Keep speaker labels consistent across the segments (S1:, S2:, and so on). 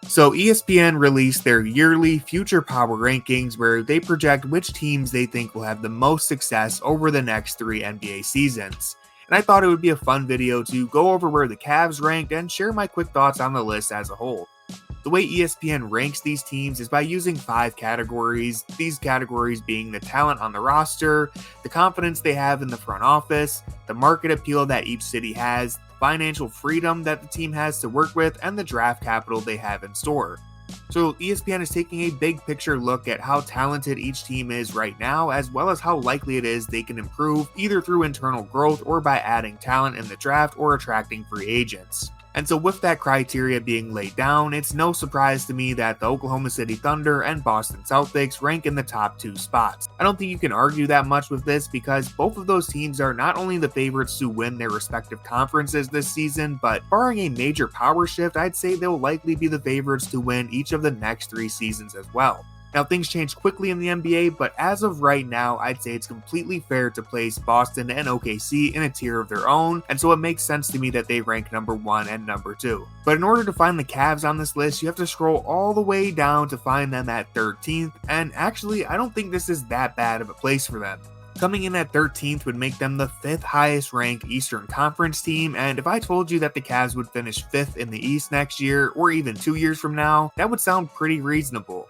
S1: So ESPN released their yearly Future Power Rankings where they project which teams they think will have the most success over the next 3 NBA seasons. And I thought it would be a fun video to go over where the Cavs ranked and share my quick thoughts on the list as a whole. The way ESPN ranks these teams is by using 5 categories, these categories being the talent on the roster, the confidence they have in the front office, the market appeal that each city has, financial freedom that the team has to work with, and the draft capital they have in store. So ESPN is taking a big picture look at how talented each team is right now, as well as how likely it is they can improve either through internal growth or by adding talent in the draft or attracting free agents. And so with that criteria being laid down, it's no surprise to me that the Oklahoma City Thunder and Boston Celtics rank in the top 2 spots. I don't think you can argue that much with this because both of those teams are not only the favorites to win their respective conferences this season, but barring a major power shift, I'd say they'll likely be the favorites to win each of the next 3 seasons as well. Now, things change quickly in the NBA, but as of right now, I'd say it's completely fair to place Boston and OKC in a tier of their own, and so it makes sense to me that they rank number 1 and number 2. But in order to find the Cavs on this list, you have to scroll all the way down to find them at 13th, and actually, I don't think this is that bad of a place for them. Coming in at 13th would make them the 5th highest ranked Eastern Conference team, and if I told you that the Cavs would finish 5th in the East next year, or even 2 years from now, that would sound pretty reasonable.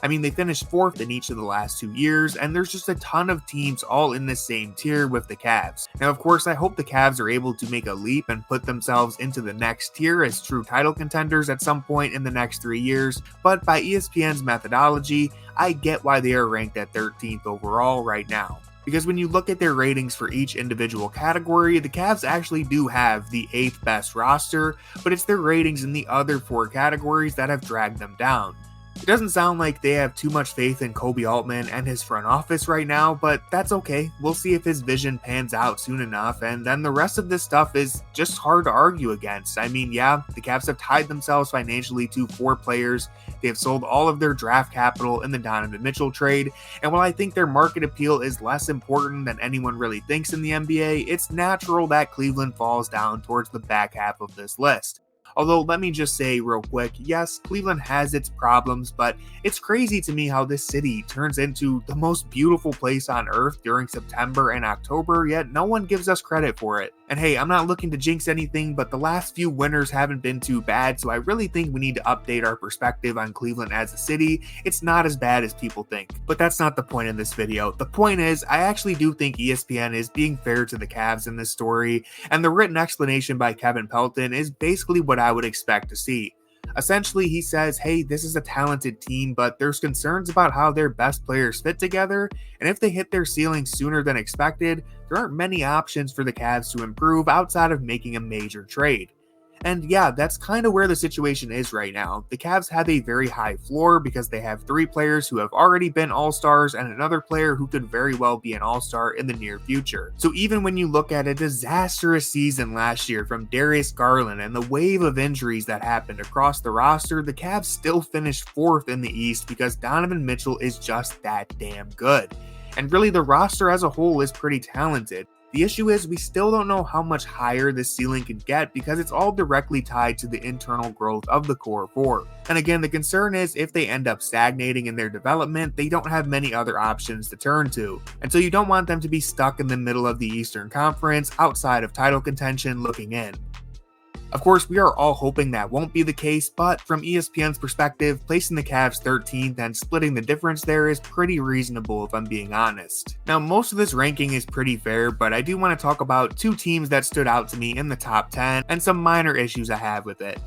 S1: I mean, they finished 4th in each of the last 2 years, and there's just a ton of teams all in the same tier with the Cavs. Now, of course, I hope the Cavs are able to make a leap and put themselves into the next tier as true title contenders at some point in the next 3 years, but by ESPN's methodology, I get why they are ranked at 13th overall right now. Because when you look at their ratings for each individual category, the Cavs actually do have the 8th best roster, but it's their ratings in the other 4 categories that have dragged them down. It doesn't sound like they have too much faith in Kobe Altman and his front office right now, but that's okay. We'll see if his vision pans out soon enough, and then the rest of this stuff is just hard to argue against. I mean, yeah, the Cavs have tied themselves financially to 4 players. They have sold all of their draft capital in the Donovan Mitchell trade, and while I think their market appeal is less important than anyone really thinks in the NBA, it's natural that Cleveland falls down towards the back half of this list. Although, let me just say real quick, yes, Cleveland has its problems, but it's crazy to me how this city turns into the most beautiful place on earth during September and October, yet no one gives us credit for it. And hey, I'm not looking to jinx anything, but the last few winters haven't been too bad, so I really think we need to update our perspective on Cleveland as a city. It's not as bad as people think. But that's not the point in this video. The point is, I actually do think ESPN is being fair to the Cavs in this story, and the written explanation by Kevin Pelton is basically what I would expect to see. Essentially, he says, hey, this is a talented team, but there's concerns about how their best players fit together, and if they hit their ceiling sooner than expected, there aren't many options for the Cavs to improve outside of making a major trade. And yeah, that's kind of where the situation is right now. The Cavs have a very high floor because they have 3 players who have already been All-Stars and another player who could very well be an All-Star in the near future. So even when you look at a disastrous season last year from Darius, Garland, and the wave of injuries that happened across the roster, the Cavs still finished 4th in the East because Donovan Mitchell is just that damn good. And really, the roster as a whole is pretty talented. The issue is we still don't know how much higher this ceiling can get because it's all directly tied to the internal growth of the core 4. And again, the concern is if they end up stagnating in their development, they don't have many other options to turn to. And so you don't want them to be stuck in the middle of the Eastern Conference outside of title contention looking in. Of course, we are all hoping that won't be the case, but from ESPN's perspective, placing the Cavs 13th and splitting the difference there is pretty reasonable if I'm being honest. Now, most of this ranking is pretty fair, but I do want to talk about 2 teams that stood out to me in the top 10 and some minor issues I have with it.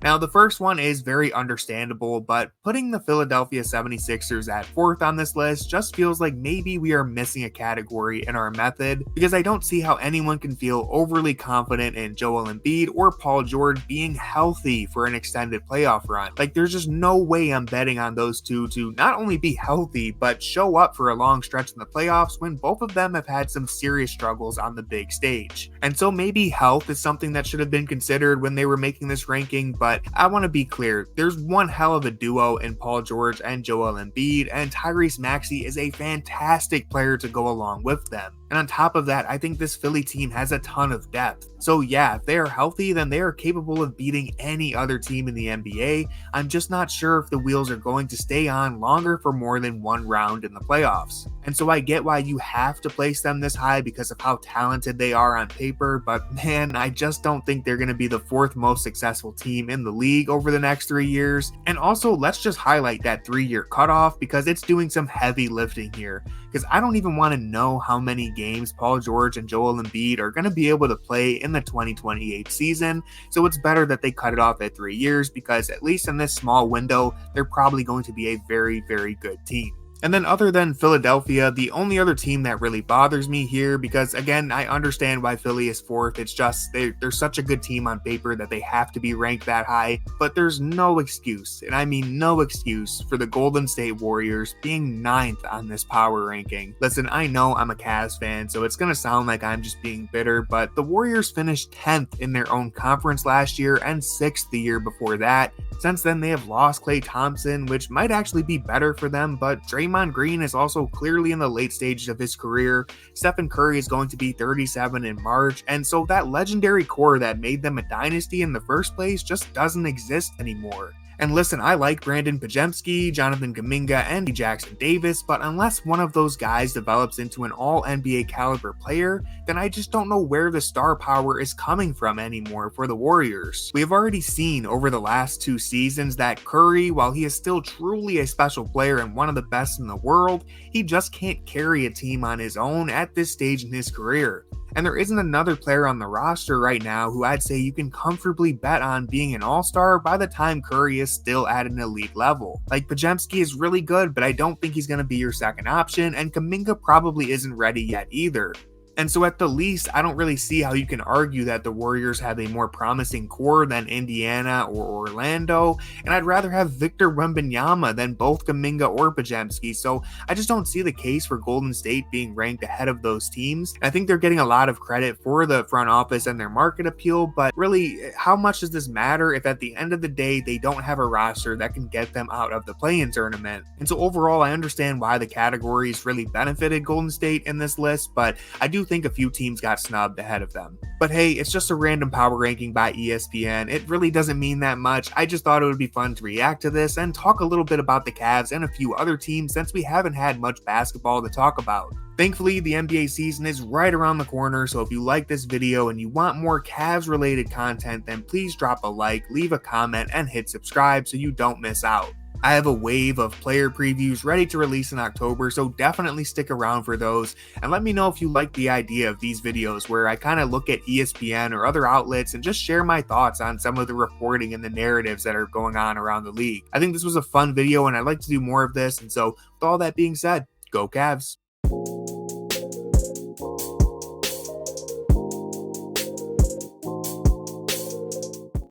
S1: Now, the first one is very understandable, but putting the Philadelphia 76ers at 4th on this list just feels like maybe we are missing a category in our method, because I don't see how anyone can feel overly confident in Joel Embiid or Paul George being healthy for an extended playoff run. Like, there's just no way I'm betting on those two to not only be healthy, but show up for a long stretch in the playoffs when both of them have had some serious struggles on the big stage. And so maybe health is something that should have been considered when they were making this ranking, but but I want to be clear, there's one hell of a duo in Paul George and Joel Embiid, and Tyrese Maxey is a fantastic player to go along with them. And on top of that, I think this Philly team has a ton of depth. So yeah, if they are healthy, then they are capable of beating any other team in the NBA. I'm just not sure if the wheels are going to stay on longer for more than one round in the playoffs. And so I get why you have to place them this high because of how talented they are on paper, but man, I just don't think they're going to be the fourth most successful team in the league over the next 3 years. And also, let's just highlight that 3-year cutoff because it's doing some heavy lifting here. Because I don't even want to know how many games Paul George and Joel Embiid are going to be able to play in the 2028 season, so it's better that they cut it off at 3 years because at least in this small window, they're probably going to be a very, very good team. And then other than Philadelphia, the only other team that really bothers me here, because again, I understand why Philly is fourth, it's just they're such a good team on paper that they have to be ranked that high, but there's no excuse, and I mean no excuse, for the Golden State Warriors being 9th on this power ranking. Listen, I know I'm a Cavs fan, so it's gonna sound like I'm just being bitter, but the Warriors finished 10th in their own conference last year and 6th the year before that. Since then, they have lost Klay Thompson, which might actually be better for them, but Draymond Green is also clearly in the late stages of his career. Stephen Curry is going to be 37 in March, and so that legendary core that made them a dynasty in the first place just doesn't exist anymore. And listen, I like Brandon Podziemski, Jonathan Kuminga, and Jackson Davis, but unless one of those guys develops into an all-NBA caliber player, then I just don't know where the star power is coming from anymore for the Warriors. We have already seen over the last 2 seasons that Curry, while he is still truly a special player and one of the best in the world, he just can't carry a team on his own at this stage in his career. And there isn't another player on the roster right now who I'd say you can comfortably bet on being an all-star by the time Curry is still at an elite level. Like, Podziemski is really good, but I don't think he's going to be your second option, and Kuminga probably isn't ready yet either. And so at the least, I don't really see how you can argue that the Warriors have a more promising core than Indiana or Orlando, and I'd rather have Victor Wembanyama than both Kuminga or Podziemski, so I just don't see the case for Golden State being ranked ahead of those teams. I think they're getting a lot of credit for the front office and their market appeal, but really, how much does this matter if at the end of the day, they don't have a roster that can get them out of the play-in tournament? And so overall, I understand why the categories really benefited Golden State in this list, but I do think a few teams got snubbed ahead of them. But hey, it's just a random power ranking by ESPN. It really doesn't mean that much. I just thought it would be fun to react to this and talk a little bit about the Cavs and a few other teams since we haven't had much basketball to talk about. Thankfully, the NBA season is right around the corner, so if you like this video and you want more Cavs related content, then please drop a like, leave a comment, and hit subscribe so you don't miss out. I have a wave of player previews ready to release in October, so definitely stick around for those, and let me know if you like the idea of these videos where I kind of look at ESPN or other outlets and just share my thoughts on some of the reporting and the narratives that are going on around the league. I think this was a fun video and I'd like to do more of this, and so with all that being said, go Cavs!